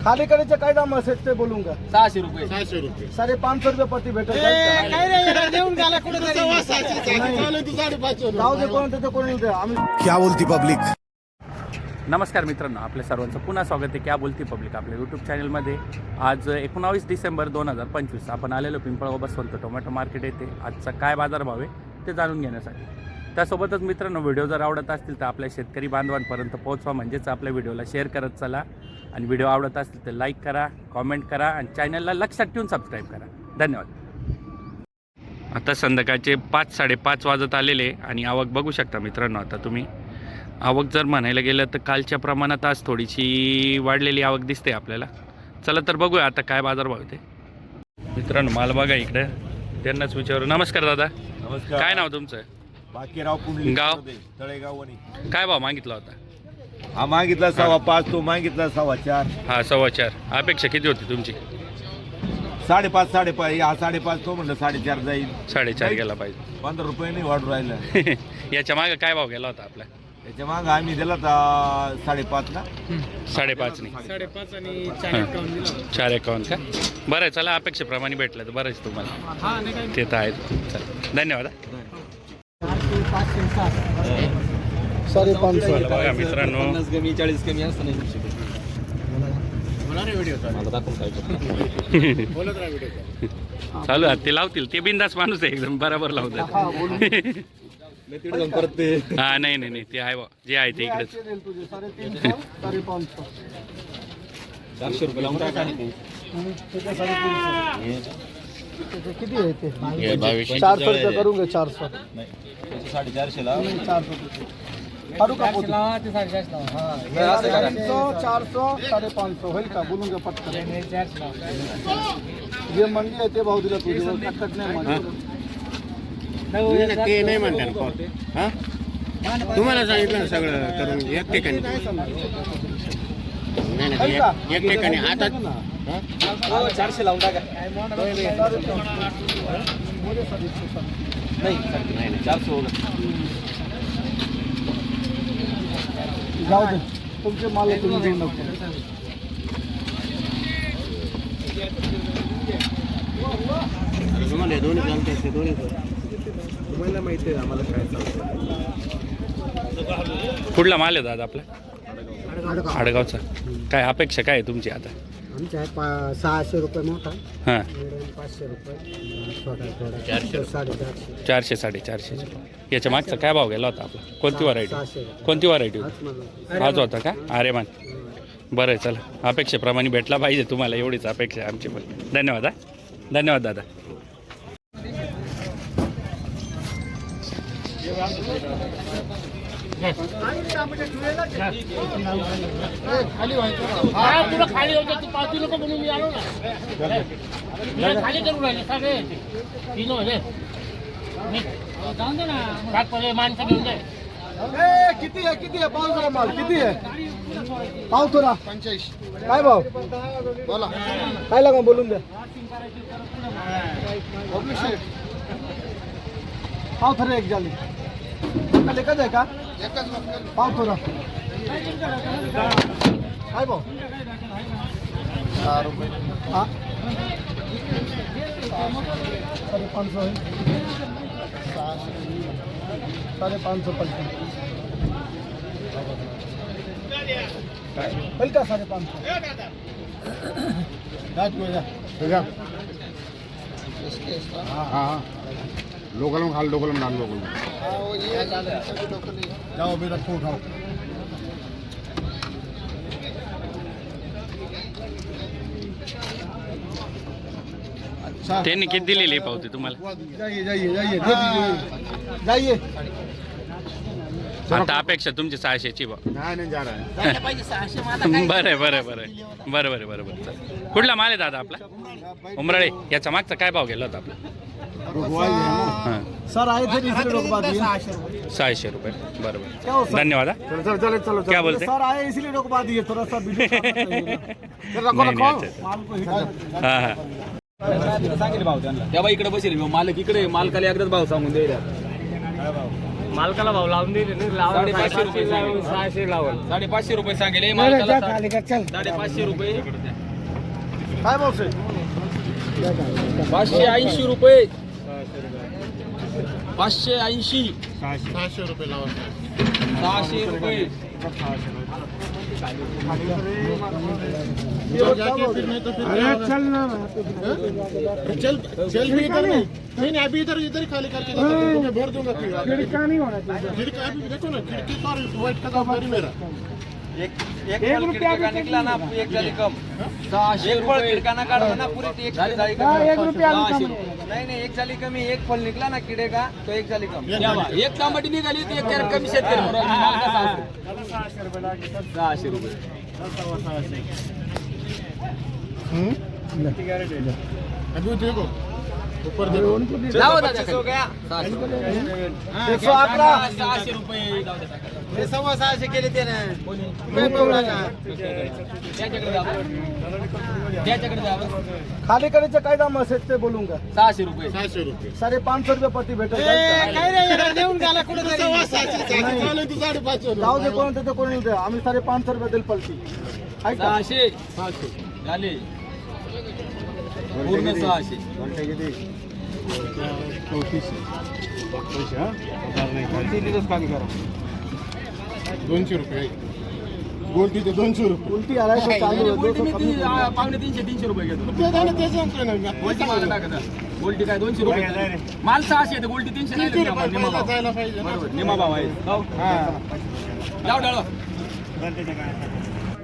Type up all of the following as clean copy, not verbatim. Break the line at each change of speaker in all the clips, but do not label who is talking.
खाली करायचं काय दाम असेल ते बोलूंगा.
600 रुपये.
550 रुपये पती भेटेल. जाऊ दे कोण देतो कोणी द्या आम्ही.
क्या बोलती पब्लिक.
नमस्कार मित्रांनो, आपल्या सर्वांचं पुन्हा स्वागत आहे क्या बोलती पब्लिक आपल्या यूट्यूब चॅनलमध्ये. आज 19 डिसेंबर 2025 आपण आलेलो पिंपळगाव बसवंत टोमॅटो मार्केट येथे. आजचा काय बाजारभाव आहे ते जाणून घेण्यासाठी. त्यासोबतच मित्रांनो, व्हिडिओ जर आवडत असतील तर आपल्या शेतकरी बांधवांपर्यंत पोहोचवा, म्हणजेच आपल्या व्हिडिओला शेअर करत चला. आणि व्हिडिओ आवडत असतील तर लाईक करा, कॉमेंट करा आणि चॅनलला लक्षात ठेवून सबस्क्राईब करा. धन्यवाद. आता संध्याकाळचे 5-5:30 वाजत आलेले आणि आवक बघू शकता मित्रांनो. आता तुम्ही आवक जर म्हणायला गेलं तर कालच्या प्रमाणात आज थोडीशी वाढलेली आवक दिसते आपल्याला. चला तर बघूया आता काय बाजारभाव ते. मित्रांनो माल बघा इकडे, त्यांनाच विचारू. नमस्कार दादा.
नमस्कार.
काय नाव तुमचं?
बाकीराव पुंडलिक
गाव?
तळेगाव.
काय भाव मागितला होता?
हा मागितला 5.5, तो मागितला 4.25.
हा 4.25. अपेक्षा किती होती तुमची?
5.5 5.5. हा 5.5 तो म्हणलं 4.5 जाईल.
4.5 गेला पाहिजे.
15 रुपये नाही वाढू राहिलं.
याच्या मागे काय भाव गेला होता आपला?
त्याच्या मागं आम्ही दिला 5.5 ना.
5.5 नाही,
5.5 आणि 4.51 दिला.
4.51 का? बरं आहे, चला अपेक्षेप्रमाणे भेटलं तर बरंच तुम्हाला.
हा नाही काय
ते तर आहेत. चला धन्यवाद.
550.
बघा मित्रांनो
50 कमी 40 कमी असतं नाही.
चालू आहे ते लावतील. ते बिंदास माणूस आहे एकदम, बरोबर लावतात.
परत ते
हा नाही नाही नाही, ते आहे बा, जे आहे ते इकडेच.
350, 550.
400 रुपये लावून टाका.
किती आहे ते? 400 रुपये करूंगे. 400
450 ला
400 करू का पोती? 400 550 होईल का? बोलून घ्या पटकन. जे मंडी आहे ते भाव दिला तुझे कटकट नाही मंडी.
ते नाही म्हणतात. तुम्हाला सांगितलं ना सगळं करून एक ठिकाणी. नाही नाही, एक ठिकाणी आता
400 लावून टाका. नाही 400 होईल.
जाऊ दे, तुमचे माल तुम्ही देऊ नका.
तुम्हाला दोन्ही चालते ते दोन्ही.
तुम्हाला माहिती आहे आम्हाला काय चालतं.
कुठला माल आहे दादा आपला? आडगावचा. काय अपेक्षा काय आहे तुमची आता?
आमच्या 600 रुपये मोठा,
हां
500 रुपये छोटा, 450,
400 450. याच्या मागचा काय भाव गेला होता आपला? कोणती व्हरायटी?
600.
कोणती व्हरायटी होती? आज होता का? अरे मान. बरं आहे, चला अपेक्षेप्रमाणे भेटला पाहिजे तुम्हाला, एवढीच अपेक्षा आहे आमची पण. धन्यवाद. हा धन्यवाद दादा.
तुला खाली होतं तू 5 लोक म्हणून मी आलो ना. खाली करून राहिले सगळे 3 होते. जाऊन दे ना, पहिले माणसं घेऊन जाय.
किती आहे? पाव थोडा माल किती आहे? पाव थोडा 85. काय भाव बोला? काय लागा बोलून द्या. पाव थोडा एक झाली. एकच आहे का? पाव थोडा काय भाव? 6 रुपये. हा 550 होईल. 550 पलटी होईल का? 550.
लोकल में खाल लोकल में नान लोकल में
जाओ अभी रखो उठाओ. अच्छा
त्यांनी किती दिलेली पावती तुम्हाला?
जाइए.
आता अपेक्षा तुमची 600ची भाव.
नहीं जा रहा है.
बरं बरं. चल. कुठला माल आहे दादा आपला? उमराळे. याचा मागचा काय भाव गेला होता आपला? हां
सर आए थे इसलिए रोकवा दिए.
600 रुपये. बरोबर.
क्या हो सर?
धन्यवाद.
चलो
क्या बोलते?
सर आए इसलिए रोकवा दिए. थोड़ा सा वीडियो
नहीं, अच्छा.
माल को हिट.
हां हां
सांगितलं भाव त्यांना. तेव्हा इकडे बसेल मालक, इकडे मालकाला एकदाच भाव सांगून द्यायला. मालकाला भाव लावून दिले नाही 550 रुपये 600 लावून 550 रुपये सांगेल मालकाला 550 रुपये
काय भाव से
580 रुपये 580
600 रुपये लावा
600 रुपये
चल ना चल भी इधर नहीं अभी इधर इधर ही खाली करके मैं भर दूंगा खिड़का नहीं होना चाहिए खिड़का अभी देखो ना खिड़की पर व्हाइट का काम मेरा
एक रुपया का निकला ना एक जाली कम 600 रुपये खिड़का ना काढला ना पूरी एक जाली कम 1 रुपया नहीं एक जाली कमी एक फल निकला ना किडे का तो एक जाली कम एक टमाटी निघाली तो एक कॅरेट कमी शेतकरी म्हणून 600 रुपये
अभी देखो ऊपर देखो
लावा दादा हो गया 600 रुपये
ते 650 केले ते ना
त्याच्याकडे जावं
खाली करायचं काय दाम असेल ते बोलून का
600 रुपये
600 रुपये
550 रुपये पट्टी भेटेल
काय रे देऊन गेला कुठे चालू तू 550
जाऊ दे कोण देते कोणी दे आम्ही 550 रुपये देईल पलटी ऐका
600 झाले पूर्ण 600
200 रुपये बोलती ते 200 रुपये
उलटी आलाय तो चालू आहे, दोनशे कमी होईल.
पावणे 300 रुपये घेतो
ते झालं ते सांगतोय ना मी.
गोल्टी माल टाका गोल्टी काय 200 रुपये माल 600 आहे गोल्टी 300 नाही
300
देत
रुपये
निमा
मला
भाव
जायला पाहिजे ना.
बरोबर निमा भाव आहे हो जाऊ डाळो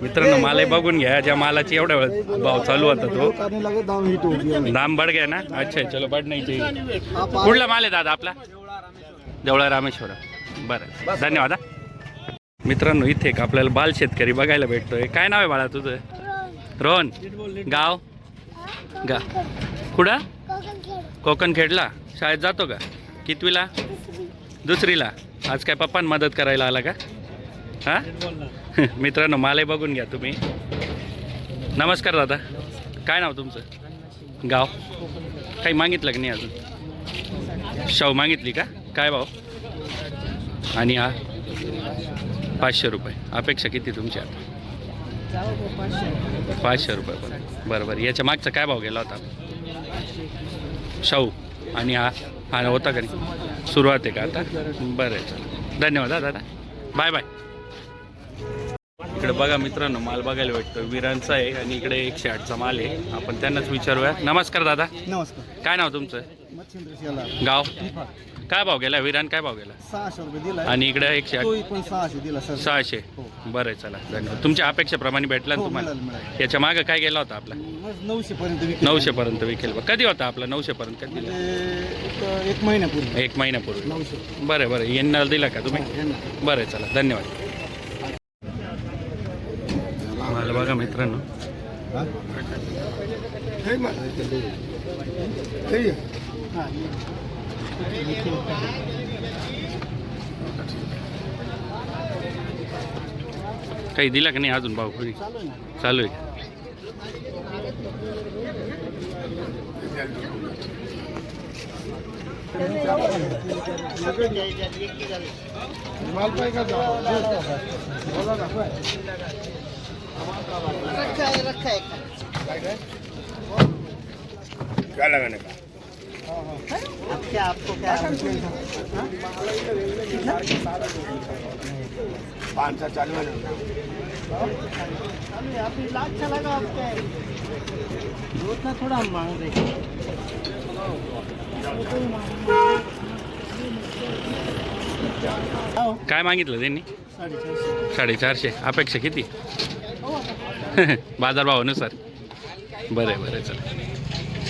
मित्रांनो मालही बघून घ्या ज्या मालाची एवढ्या वेळ भाव चालू होता तो
करने लगे दाम हिट हो गया
दाम बढ़ गया ना अच्छा चलो बढ़ नहीं चाहिए
आप आ-
कुठला माल आहे दादा आपला देवळा रामेश्वर बरं धन्यवाद हा. मित्रांनो इथे एक आपल्याला बाल शेतकरी बघायला भेटतोय काय नाव आहे बाळा तुझं रोहन गाव कुठं कोकण खेडला शाळेत जातो का कितवीला दुसरीला आज काय पप्पान मदत करायला आला का हा मित्रांनो मालही बघून घ्या तुम्ही नमस्कार दादा काय नाव तुमचं गाव काही मागितलं की नाही अजून शाव मागितली का काय भाव आणि हा 500 रुपये अपेक्षा किती तुमची आता 500 रुपये पण बरोबर याच्या मागचा काय भाव गेला होता शाहू आणि हा होता का नाही सुरुवात आहे का आता बरं आहे चला धन्यवाद हा दादा बाय बाय इकडे बघा मित्रांनो माल बघायला भेटतो विरांचा आहे आणि इकडे 108चा माल आहे आपण त्यांनाच विचारूया नमस्कार दादा
नमस्कार
काय नाव तुमचं
मच्छिंद्र शेलार
गाव काय भाव गेला विरान काय भाव गेला
600 रुपये दिलाय
आणि इकडे 108
तोही पण 600 दिला सर
600 बरं आहे चला धन्यवाद तुमच्या अपेक्षेप्रमाणे भेटला ना
हो,
तुम्हाला
मिळालं.
याच्या मागं काय गेला होता आपला
900 पर्यंत विकले.
900 पर्यंत विकेल बा कधी होता आपला 900 पर्यंत कधी दिला
म्हणजे एक महिन्यापूर्वी
1 महिन्यापूर्वी
900
बरं बरं यांना दिला का तुम्ही
यांना.
बरं आहे चला धन्यवाद मला बघा मित्रांनो काही दिला का नाही अजून भाऊ कोणी चालू आहे
माल पाहिजे का बोला ना
क्या लगाने का
आपको क्या
500 चालू है
लाख चलेगा आपके उतना थोड़ा हम मांग रहे
काय मागितलं त्यांनी 450 अपेक्षा किती बाजारभावानुसार बरं आहे बरं आहे चला